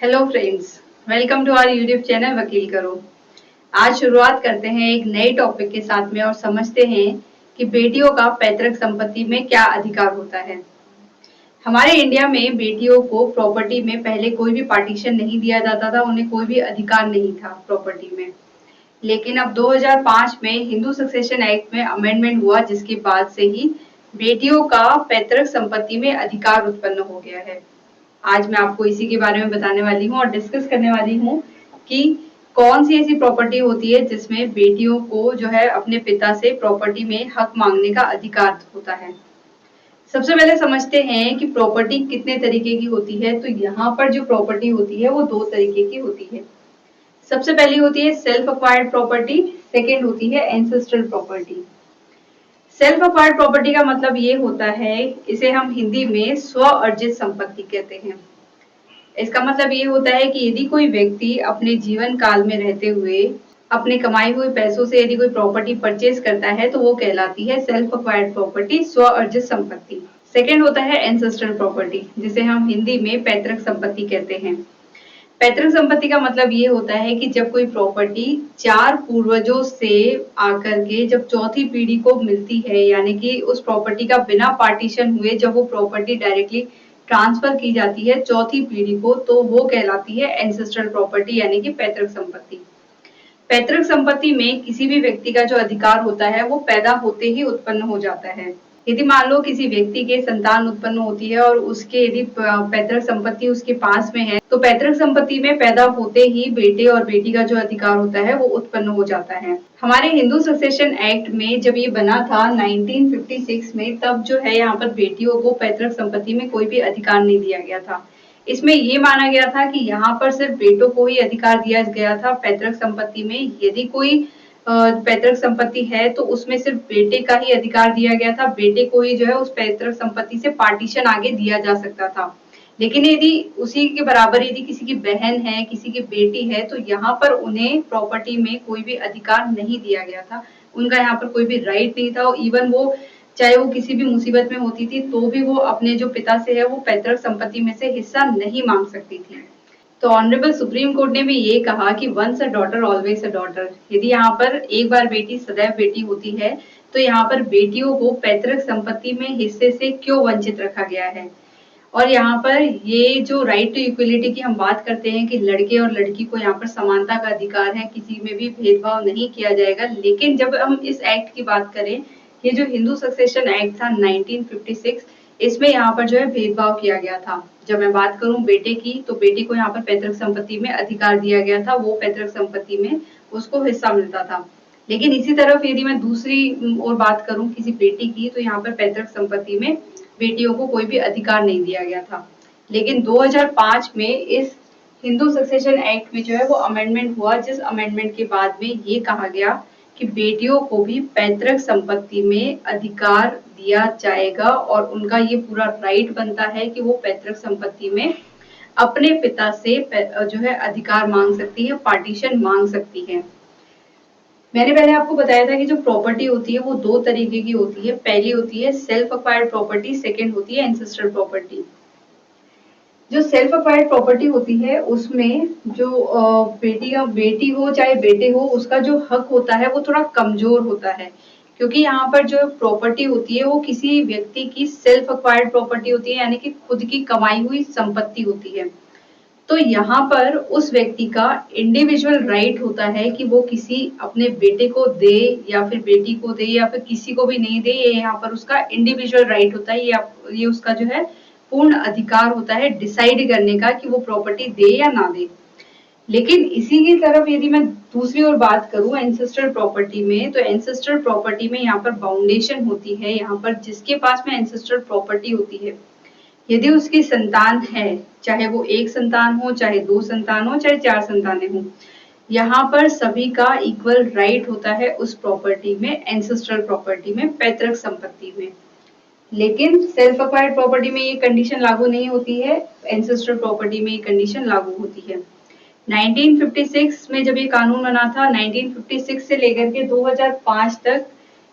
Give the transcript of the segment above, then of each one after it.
Hello friends, welcome to our YouTube channel वकील करो। आज शुरुआत करते हैं एक नए टॉपिक के साथ में और समझते हैं कि बेटियों का पैतृक संपत्ति में क्या अधिकार होता है। हमारे इंडिया में बेटियों को प्रॉपर्टी में पहले कोई भी पार्टीशन नहीं दिया जाता था, उन्हें कोई भी अधिकार नहीं था प्रॉपर्टी में। लेकिन अब 2005 में हिंदू सक्सेशन एक्ट में अमेंडमेंट हुआ, जिसके बाद से ही बेटियों का पैतृक संपत्ति में अधिकार उत्पन्न हो गया है। आज मैं आपको इसी के बारे में बताने वाली हूँ और डिस्कस करने वाली हूँ कि कौन सी ऐसी प्रॉपर्टी होती है जिसमें बेटियों को जो है अपने पिता से प्रॉपर्टी में हक मांगने का अधिकार होता है। सबसे पहले समझते हैं कि प्रॉपर्टी कितने तरीके की होती है। तो यहाँ पर जो प्रॉपर्टी होती है वो दो तरीके की होती है। सबसे पहली होती है सेल्फ अक्वायर्ड प्रॉपर्टी, सेकेंड होती है ancestral property. Self acquired property का मतलब ये होता है, इसे हम हिंदी में स्व अर्जित संपत्ति कहते हैं। इसका मतलब ये होता है कि यदि कोई व्यक्ति अपने जीवन काल में रहते हुए अपने कमाए हुए पैसों से यदि कोई प्रॉपर्टी परचेज करता है तो वो कहलाती है सेल्फ अक्वायर्ड प्रॉपर्टी, स्व अर्जित संपत्ति। सेकेंड होता है एंसेस्ट्रल प्रॉपर्टी, जिसे हम हिंदी में पैतृक संपत्ति कहते हैं। पैतृक संपत्ति का मतलब ये होता है कि जब कोई प्रॉपर्टी चार पूर्वजों से आकर के जब चौथी पीढ़ी को मिलती है, यानी कि उस प्रॉपर्टी का बिना पार्टीशन हुए जब वो प्रॉपर्टी डायरेक्टली ट्रांसफर की जाती है चौथी पीढ़ी को, तो वो कहलाती है एंसेस्ट्रल प्रॉपर्टी यानी कि पैतृक संपत्ति। पैतृक संपत्ति में किसी भी व्यक्ति का जो अधिकार होता है वो पैदा होते ही उत्पन्न हो जाता है। यदि मान लो किसी व्यक्ति के संतान उत्पन्न होती है और उसके यदि पैतृक संपत्ति उसके पास में है, तो पैतृक संपत्ति में पैदा होते ही बेटे और बेटी का जो अधिकार होता है वो उत्पन्न हो जाता है। हमारे हिंदू सक्सेशन एक्ट में जब ये बना था 1956 में, तब जो है यहाँ पर बेटियों को पैतृक संपत्ति में कोई भी अधिकार नहीं दिया गया था। इसमें ये माना गया था कि यहाँ पर सिर्फ बेटों को ही अधिकार दिया गया था पैतृक संपत्ति में। यदि कोई पैतृक संपत्ति है तो उसमें सिर्फ बेटे का ही अधिकार दिया गया था, बेटे को ही जो है उस पैतृक संपत्ति से पार्टीशन आगे दिया जा सकता था। लेकिन यदि उसी के बराबर यदि किसी की बहन है, किसी की बेटी है, तो यहाँ पर उन्हें प्रॉपर्टी में कोई भी अधिकार नहीं दिया गया था, उनका यहाँ पर कोई भी राइट नहीं था। इवन वो चाहे वो किसी भी मुसीबत में होती थी तो भी वो अपने जो पिता से है वो पैतृक संपत्ति में से हिस्सा नहीं मांग सकती थी। तो ऑनरेबल सुप्रीम कोर्ट ने भी ये कहा कि once a daughter always a daughter. यदि यहाँ पर एक बार बेटी सदैव बेटी होती है, तो यहाँ पर बेटियों को पैतृक संपत्ति में हिस्से से क्यों वंचित रखा गया है। और यहाँ पर ये जो राइट टू इक्वलिटी की हम बात करते हैं कि लड़के और लड़की को यहाँ पर समानता का अधिकार है, किसी में भी भेदभाव नहीं किया जाएगा। लेकिन जब हम इस एक्ट की बात करें, ये जो हिंदू सक्सेशन एक्ट था 1956, इसमें यहाँ पर जो है भेदभाव किया गया था। जब मैं बात करूं बेटे की, तो बेटे को यहाँ पर पैतृक संपत्ति में अधिकार दिया गया था, वो पैतृक संपत्ति में उसको हिस्सा मिलता था। लेकिन इसी तरफ यदि मैं दूसरी और बात करूं किसी बेटी की, तो यहाँ पर पैतृक संपत्ति में बेटियों को कोई भी अधिकार नहीं दिया गया था। लेकिन 2005 में इस हिंदू सक्सेशन एक्ट में जो है वो अमेंडमेंट हुआ, जिस अमेंडमेंट के बाद में ये कहा गया कि बेटियों को भी पैतृक संपत्ति में अधिकार दिया जाएगा और उनका ये पूरा राइट बनता है कि वो पैतृक संपत्ति में अपने पिता से जो है अधिकार मांग सकती है, पार्टीशन मांग सकती है। मैंने पहले आपको बताया था कि जो प्रॉपर्टी होती है वो दो तरीके की होती है। पहली होती है सेल्फ अक्वायर्ड प्रॉपर्टी, सेकेंड होती है एंसेस्ट्रल प्रॉपर्टी। जो सेल्फ अक्वायर्ड प्रॉपर्टी होती है उसमें जो बेटी हो चाहे बेटे हो, उसका जो हक होता है वो थोड़ा कमजोर होता है, क्योंकि यहाँ पर जो प्रॉपर्टी होती है वो किसी व्यक्ति की सेल्फ अक्वायर्ड प्रॉपर्टी होती है, यानी कि खुद की कमाई हुई संपत्ति होती है। तो यहाँ पर उस व्यक्ति का इंडिविजुअल राइट होता है कि वो किसी अपने बेटे को दे या फिर बेटी को दे या फिर किसी को भी नहीं दे। ये यहाँ पर उसका इंडिविजुअल राइट होता है, ये उसका जो है पूर्ण अधिकार होता है डिसाइड करने का कि वो प्रॉपर्टी दे या ना दे। लेकिन इसी की तरफ यदि मैं दूसरी ओर बात करूं एंसेस्ट्रल प्रॉपर्टी में, तो एंसेस्ट्रल प्रॉपर्टी में यहाँ पर बाउंडेशन होती है। यहाँ पर जिसके पास में एंसेस्ट्रल प्रॉपर्टी होती है, यदि उसकी संतान है, चाहे वो एक संतान हो, चाहे दो संतान हो, चाहे चार संतानें हो, यहाँ पर सभी का इक्वल राइट होता है उस प्रॉपर्टी में, एंसेस्ट्रल प्रॉपर्टी में, पैतृक संपत्ति में। लेकिन सेल्फ अक्वायर्ड प्रॉपर्टी में ये कंडीशन लागू नहीं होती है, एंसेस्ट्रल प्रॉपर्टी में ये कंडीशन लागू होती है। 1956 में जब ये कानून बना था, 1956 से लेकर के 2005 तक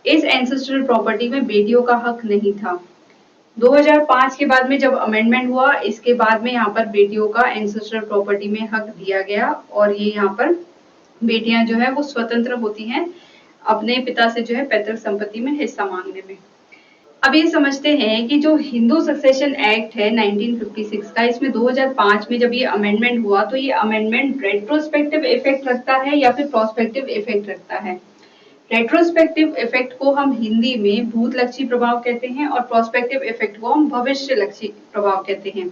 इस एंसेस्ट्रल प्रॉपर्टी में बेटियों का हक नहीं था। 2005 के बाद में जब अमेंडमेंट हुआ, इसके बाद में यहाँ पर बेटियों का एंसेस्ट्रल प्रॉपर्टी में हक दिया गया और ये यहाँ पर बेटियां जो है वो स्वतंत्र होती हैं अपने पिता से जो है पैतृक संपत्ति में हिस्सा मांगने में। अब ये समझते हैं कि जो हिंदू सक्सेशन एक्ट है 1956 का, इसमें 2005 में जब ये अमेंडमेंट हुआ तो ये अमेंडमेंट रेट्रोस्पेक्टिव इफेक्ट रखता है या फिर प्रोस्पेक्टिव इफेक्ट रखता है। रेट्रोस्पेक्टिव इफेक्ट को हम हिंदी में भूतलक्षी प्रभाव कहते हैं और प्रोस्पेक्टिव इफेक्ट को हम भविष्यलक्षी प्रभाव कहते हैं।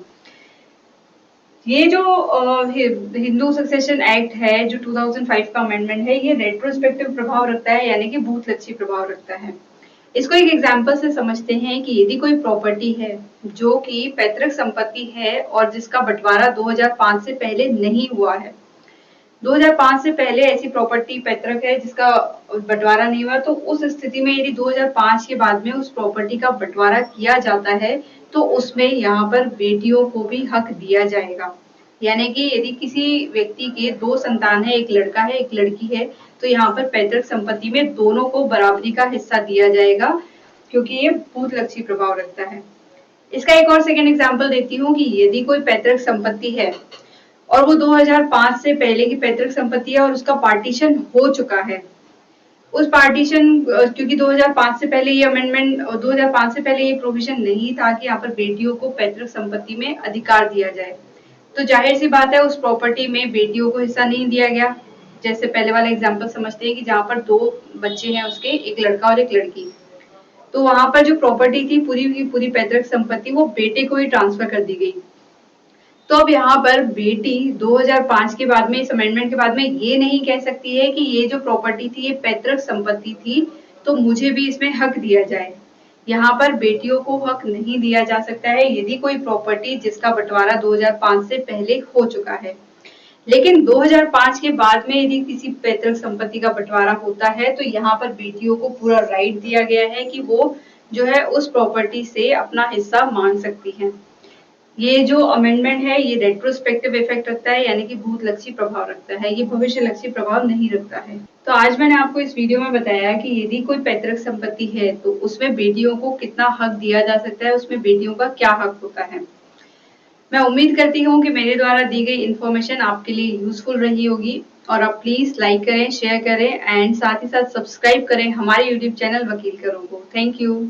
ये जो हिंदू सक्सेशन एक्ट है जो 2005 का अमेंडमेंट है, ये रेट्रोस्पेक्टिव प्रभाव रखता है यानी कि भूतलक्षी प्रभाव रखता है। इसको एक एग्जाम्पल से समझते हैं कि यदि कोई प्रॉपर्टी है जो कि पैतृक संपत्ति है और जिसका बंटवारा 2005 से पहले नहीं हुआ है, 2005 से पहले ऐसी प्रॉपर्टी पैतृक है जिसका बंटवारा नहीं हुआ, तो उस स्थिति में यदि 2005 के बाद में उस प्रॉपर्टी का बंटवारा किया जाता है तो उसमें यहाँ पर बेटियों को भी हक दिया जाएगा। यानी कि यदि किसी व्यक्ति के 2 संतान है, एक लड़का है एक लड़की है, तो यहाँ पर पैतृक संपत्ति में दोनों को बराबरी का हिस्सा दिया जाएगा क्योंकि ये भूतलक्षी प्रभाव रखता है। इसका एक और सेकेंड एग्जाम्पल देती हूँ कि यदि कोई पैतृक संपत्ति है और वो 2005 से पहले की पैतृक संपत्ति है और उसका पार्टीशन हो चुका है, उस पार्टीशन क्योंकि 2005 से पहले ये अमेंडमेंट 2005 से पहले ये प्रोविजन नहीं था कि यहाँ पर बेटियों को पैतृक संपत्ति में अधिकार दिया जाए, तो जाहिर सी बात है उस प्रॉपर्टी में बेटियों को हिस्सा नहीं दिया गया। जैसे पहले वाला एग्जांपल समझते हैं कि जहाँ पर 2 बच्चे हैं उसके, एक लड़का और एक लड़की, तो वहां पर जो प्रॉपर्टी थी पूरी की पूरी पैतृक संपत्ति वो बेटे को ही ट्रांसफर कर दी गई। तो अब यहाँ पर बेटी 2005 के बाद में, इस अमेंडमेंट के बाद में ये नहीं कह सकती है कि ये जो प्रॉपर्टी थी ये पैतृक संपत्ति थी तो मुझे भी इसमें हक दिया जाए। यहाँ पर बेटियों को हक नहीं दिया जा सकता है यदि कोई प्रॉपर्टी जिसका बंटवारा 2005 से पहले हो चुका है। लेकिन 2005 के बाद में यदि किसी पैतृक संपत्ति का बंटवारा होता है तो यहाँ पर बेटियों को पूरा राइट दिया गया है कि वो जो है उस प्रॉपर्टी से अपना हिस्सा मांग सकती हैं। ये जो अमेंडमेंट है ये रेट्रोस्पेक्टिव इफेक्ट रखता है यानी कि भूतलक्षी प्रभाव रखता है, ये भविष्यलक्षी प्रभाव नहीं रखता है। तो आज मैंने आपको इस वीडियो में बताया कि यदि कोई पैतृक संपत्ति है तो उसमें बेटियों को कितना हक दिया जा सकता है, उसमें बेटियों का क्या हक होता है। मैं उम्मीद करती हूँ कि मेरे द्वारा दी गई इन्फॉर्मेशन आपके लिए यूजफुल रही होगी और आप प्लीज लाइक करें, शेयर करें एंड साथ ही साथ सब्सक्राइब करें हमारे यूट्यूब चैनल वकील करो को। Thank you.